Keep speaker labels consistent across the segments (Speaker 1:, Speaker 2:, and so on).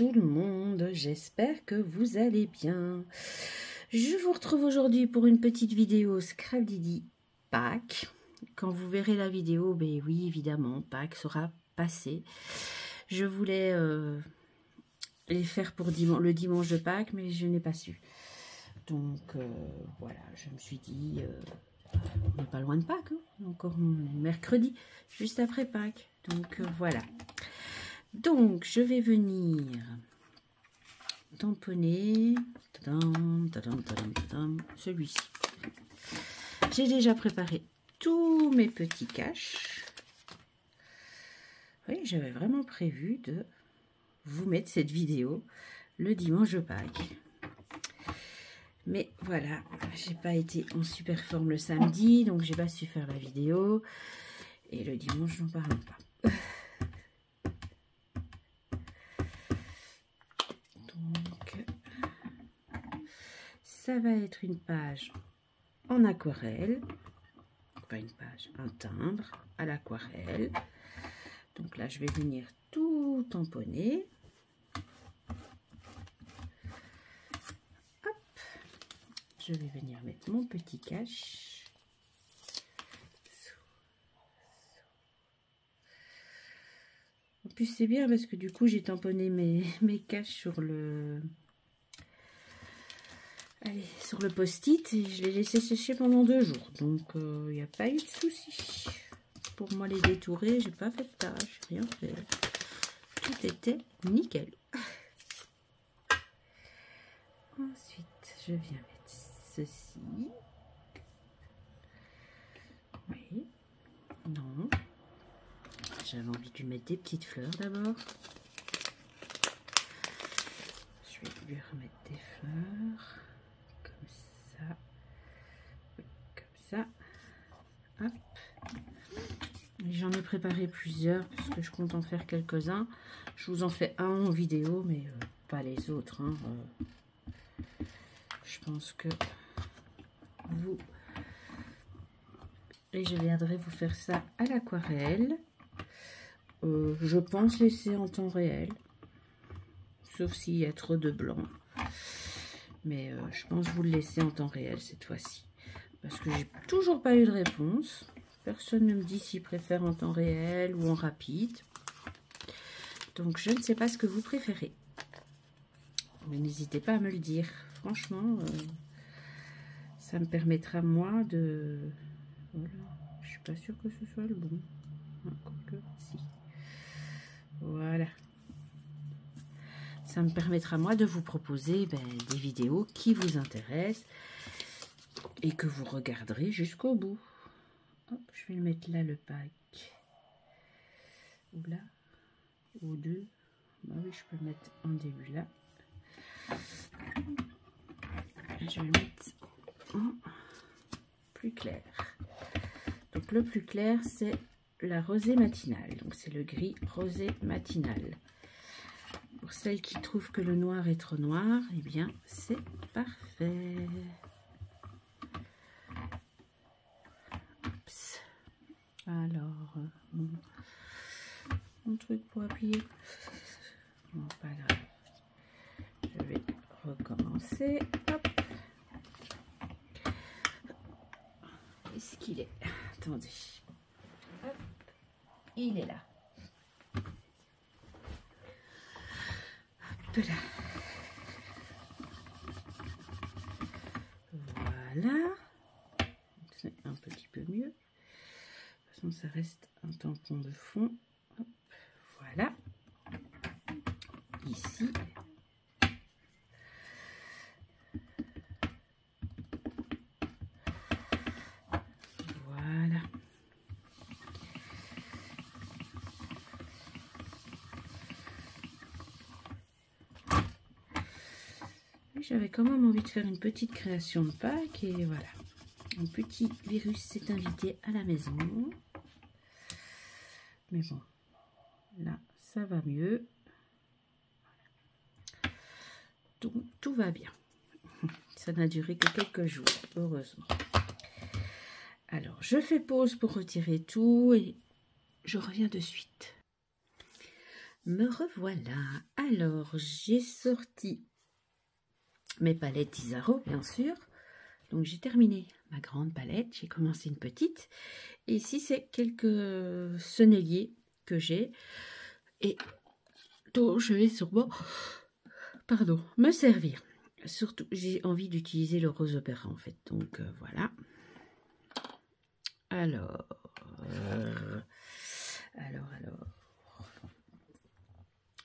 Speaker 1: tout le monde, j'espère que vous allez bien. Je vous retrouve aujourd'hui pour une petite vidéo Scrabdidi Pâques. Quand vous verrez la vidéo, ben oui, évidemment, Pâques sera passé. Je voulais les faire pour le dimanche de Pâques, mais je n'ai pas su. Donc voilà, je me suis dit, on n'est pas loin de Pâques, hein, encore mercredi, juste après Pâques. Donc voilà. Donc je vais venir tamponner celui-ci. J'ai déjà préparé tous mes petits caches. Oui, j'avais vraiment prévu de vous mettre cette vidéo le dimanche de Pâques. Mais voilà, j'ai pas été en super forme le samedi, donc j'ai pas su faire la vidéo. Et le dimanche, j'en parle pas. Donc, ça va être une page en aquarelle. Pas une page, un timbre à l'aquarelle. Donc là, je vais venir tout tamponner. Hop. Je vais venir mettre mon petit cache. En plus, c'est bien parce que du coup, j'ai tamponné mes caches sur le post-it et je l'ai laissé sécher pendant 2 jours. Donc, il n'y a pas eu de souci. Pour moi, les détourer, j'ai pas fait de tâche, rien fait. Tout était nickel. Ensuite, je viens mettre ceci. Oui. Non. J'avais envie de lui mettre des petites fleurs d'abord. Je vais lui remettre des fleurs. Comme ça. Comme ça. Hop. J'en ai préparé plusieurs parce que je compte en faire quelques-uns. Je vous en fais un en vidéo, mais pas les autres. Hein. Je pense que vous... Et je viendrai vous faire ça à l'aquarelle. Je pense laisser en temps réel. Sauf s'il y a trop de blanc. Mais je pense vous le laisser en temps réel cette fois-ci. Parce que j'ai toujours pas eu de réponse. Personne ne me dit s'il préfère en temps réel ou en rapide. Donc je ne sais pas ce que vous préférez. Mais n'hésitez pas à me le dire. Franchement, ça me permettra moi de... Voilà. Je suis pas sûre que ce soit le bon. Quoique, si. Voilà. Ça me permettra moi de vous proposer des vidéos qui vous intéressent et que vous regarderez jusqu'au bout. Hop, je vais le mettre là, le pack. Ou là. Ou deux. Bah oui, je peux le mettre en début là. Je vais le mettre en plus clair. Donc le plus clair, c'est la rosée matinale. Donc c'est le gris rosé matinal. Pour celles qui trouvent que le noir est trop noir, eh bien c'est parfait. Oups. Alors, mon truc pour appuyer. Bon, pas grave. Je vais recommencer. Hop. Est-ce qu'il est? Attendez. Hop. Il est là. Hop là. Voilà. C'est un petit peu mieux. De toute façon, ça reste un tampon de fond. Hop. Voilà. Ici. Voilà. J'avais quand même envie de faire une petite création de Pâques et voilà. Un petit virus s'est invité à la maison. Mais bon, là, ça va mieux. Donc, tout va bien. Ça n'a duré que quelques jours, heureusement. Alors, je fais pause pour retirer tout et je reviens de suite. Me revoilà. Alors, j'ai sorti mes palettes Isaro, bien sûr. Donc, j'ai terminé ma grande palette. J'ai commencé une petite. Et ici, c'est quelques sonneliers que j'ai. Et dont je vais sûrement, pardon, me servir. Surtout, j'ai envie d'utiliser le rose opéra, en fait. Donc, voilà. Alors...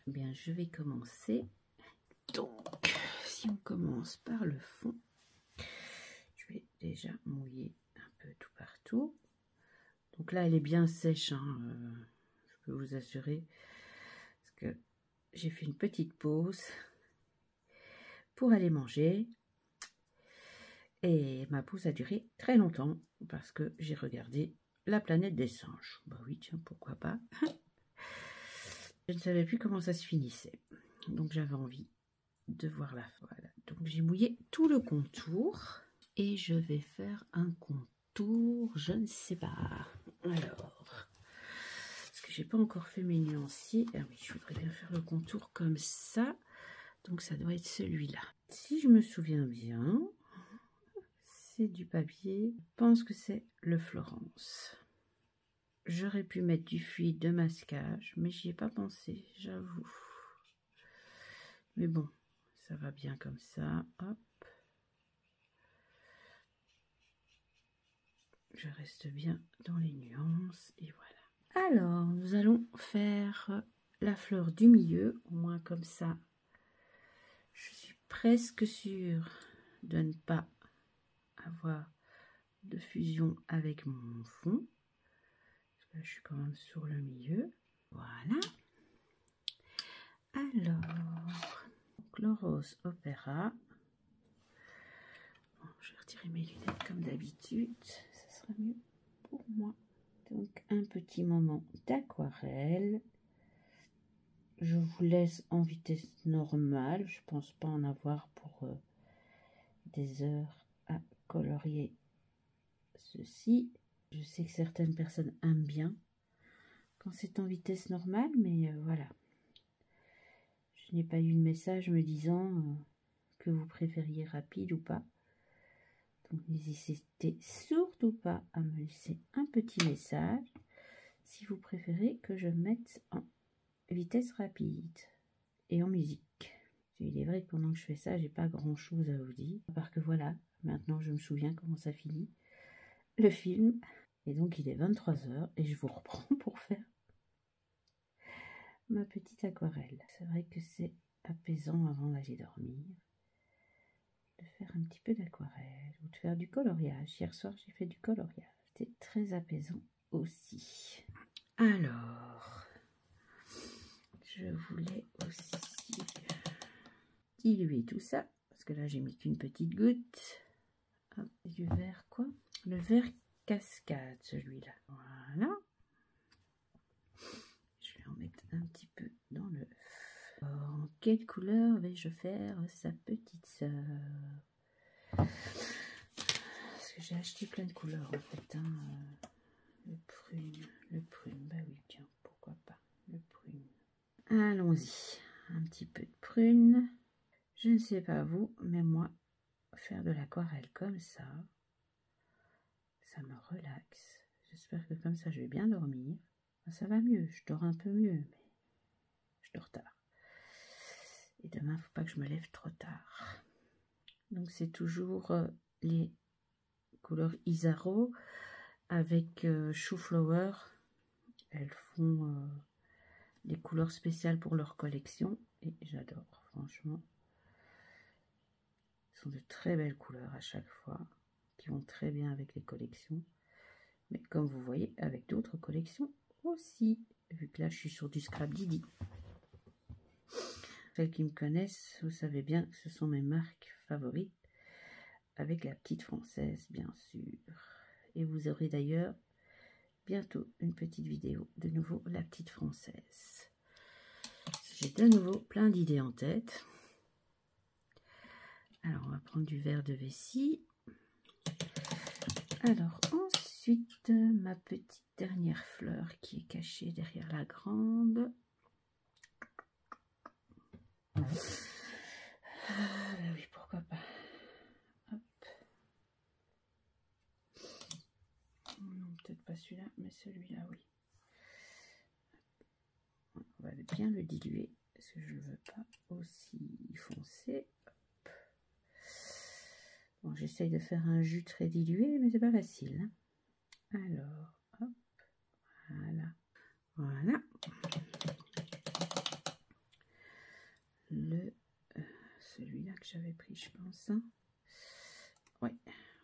Speaker 1: Bien, je vais commencer. Donc, si on commence par le fond, je vais déjà mouiller un peu tout partout. Donc là, elle est bien sèche, hein, je peux vous assurer, parce que j'ai fait une petite pause pour aller manger. Et ma pause a duré très longtemps, parce que j'ai regardé La planète des singes. Bah oui, tiens, pourquoi pas. Je ne savais plus comment ça se finissait. Donc j'avais envie de voir la fin. Voilà. Donc j'ai mouillé tout le contour et je vais faire un contour, je ne sais pas. Alors, parce que j'ai pas encore fait mes nuanciers. Ah oui, je voudrais bien faire le contour comme ça. Donc ça doit être celui-là. Si je me souviens bien, c'est du papier. Je pense que c'est le Florence. J'aurais pu mettre du fluide de masquage, mais j'y ai pas pensé, j'avoue. Mais bon, ça va bien comme ça. Hop. Je reste bien dans les nuances et voilà. Alors, nous allons faire la fleur du milieu, au moins comme ça. Je suis presque sûre de ne pas avoir de fusion avec mon fond. Parce que là, je suis quand même sur le milieu. Voilà. Alors, donc, le rose opéra. Bon, je vais retirer mes lunettes comme d'habitude. Ça sera mieux pour moi. Donc, un petit moment d'aquarelle. Je vous laisse en vitesse normale. Je pense pas en avoir pour des heures à colorier ceci. Je sais que certaines personnes aiment bien quand c'est en vitesse normale, mais voilà. Je n'ai pas eu de message me disant que vous préfériez rapide ou pas. Donc n'hésitez surtout pas à me laisser un petit message si vous préférez que je mette en vitesse rapide et en musique. Il est vrai que pendant que je fais ça, j'ai pas grand chose à vous dire. À part que voilà, maintenant je me souviens comment ça finit le film. Et donc il est 23 h et je vous reprends pour faire ma petite aquarelle. C'est vrai que c'est apaisant avant d'aller dormir de faire un petit peu d'aquarelle ou de faire du coloriage. Hier soir j'ai fait du coloriage. C'était très apaisant aussi. Alors, je voulais aussi diluer tout ça parce que là j'ai mis qu'une petite goutte. Hop, du vert quoi, le vert cascade celui-là. Voilà. Je vais en mettre un petit peu dans l'œuf. En quelle couleur vais-je faire sa petite sœur? Parce que j'ai acheté plein de couleurs en fait. Hein. Le prune, bah oui, tiens, pourquoi pas, le prune. Allons-y, un petit peu de prune. Je ne sais pas vous, mais moi, faire de l'aquarelle comme ça me relaxe. J'espère que comme ça, je vais bien dormir. Ça va mieux, je dors un peu mieux, mais je dors tard. Et demain, il ne faut pas que je me lève trop tard. Donc, c'est toujours les couleurs Isaro avec Chou Flower. Elles font des couleurs spéciales pour leur collection et j'adore, franchement. Ce sont de très belles couleurs à chaque fois qui vont très bien avec les collections. Mais comme vous voyez, avec d'autres collections aussi. Vu que là, je suis sur du Scrap Didi. Celles qui me connaissent, vous savez bien que ce sont mes marques favorites. Avec la petite française, bien sûr. Et vous aurez d'ailleurs bientôt une petite vidéo. De nouveau, la petite française. J'ai de nouveau plein d'idées en tête. Alors, on va prendre du verre de vessie. Alors, ensuite, ma petite dernière fleur qui est cachée derrière la grande. Ah bah oui, pourquoi pas. Hop. Non, peut-être pas celui-là, mais celui-là, oui. On va bien le diluer, parce que je ne veux pas aussi foncé. Hop. Bon, j'essaye de faire un jus très dilué, mais c'est pas facile. Hein. Alors, hop, voilà. Voilà. Celui-là que j'avais pris, je pense. Hein. Ouais,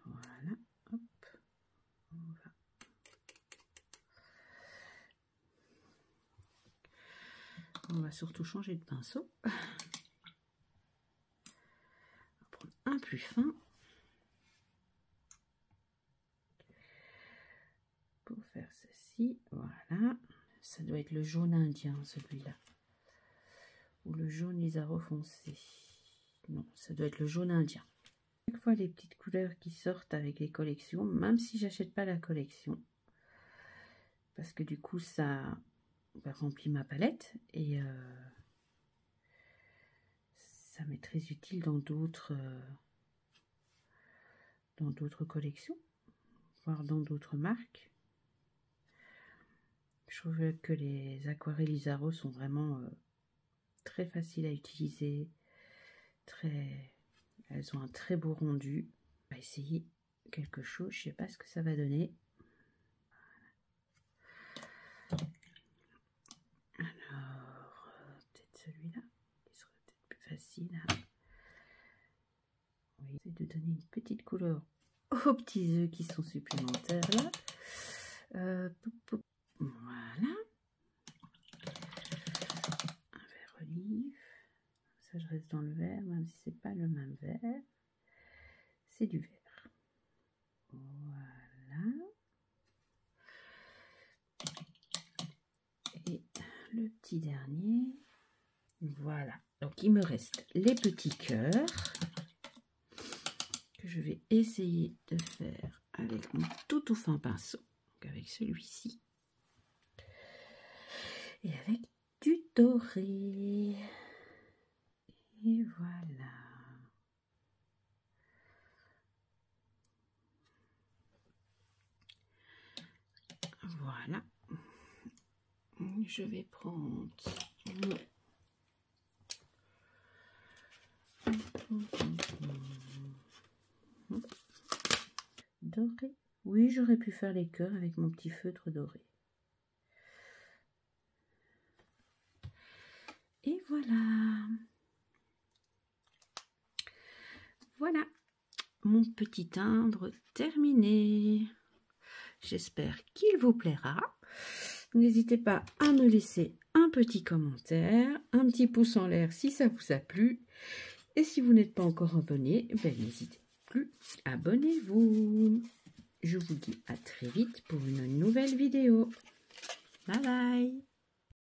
Speaker 1: voilà. Hop. On va surtout changer de pinceau. On va prendre un plus fin. Pour faire ceci, voilà. Ça doit être le jaune indien, celui-là. Ou le jaune Lizaro foncé. Non, ça doit être le jaune indien. Chaque fois, les petites couleurs qui sortent avec les collections, même si j'achète pas la collection. Parce que du coup, ça remplit ma palette. Et ça m'est très utile dans d'autres collections. Voire dans d'autres marques. Je trouve que les aquarelles Lizaro sont vraiment très faciles à utiliser. Elles ont un très beau rendu. On va essayer quelque chose. Je sais pas ce que ça va donner. Alors, peut-être celui-là qui serait peut-être plus facile. On va essayer de donner une petite couleur aux petits œufs qui sont supplémentaires là. Voilà. Un vert olive. Ça, je reste dans le vert, même si c'est pas le même vert. C'est du vert. Voilà. Et le petit dernier. Voilà. Donc, il me reste les petits cœurs que je vais essayer de faire avec mon tout fin pinceau. Donc, avec celui-ci. Et avec du doré. Et voilà. Voilà. Je vais prendre doré. Oui, j'aurais pu faire les cœurs avec mon petit feutre doré. Et voilà. Voilà mon petit timbre terminé. J'espère qu'il vous plaira. N'hésitez pas à me laisser un petit commentaire, un petit pouce en l'air si ça vous a plu. Et si vous n'êtes pas encore abonné, ben n'hésitez plus, abonnez-vous. Je vous dis à très vite pour une nouvelle vidéo. Bye bye.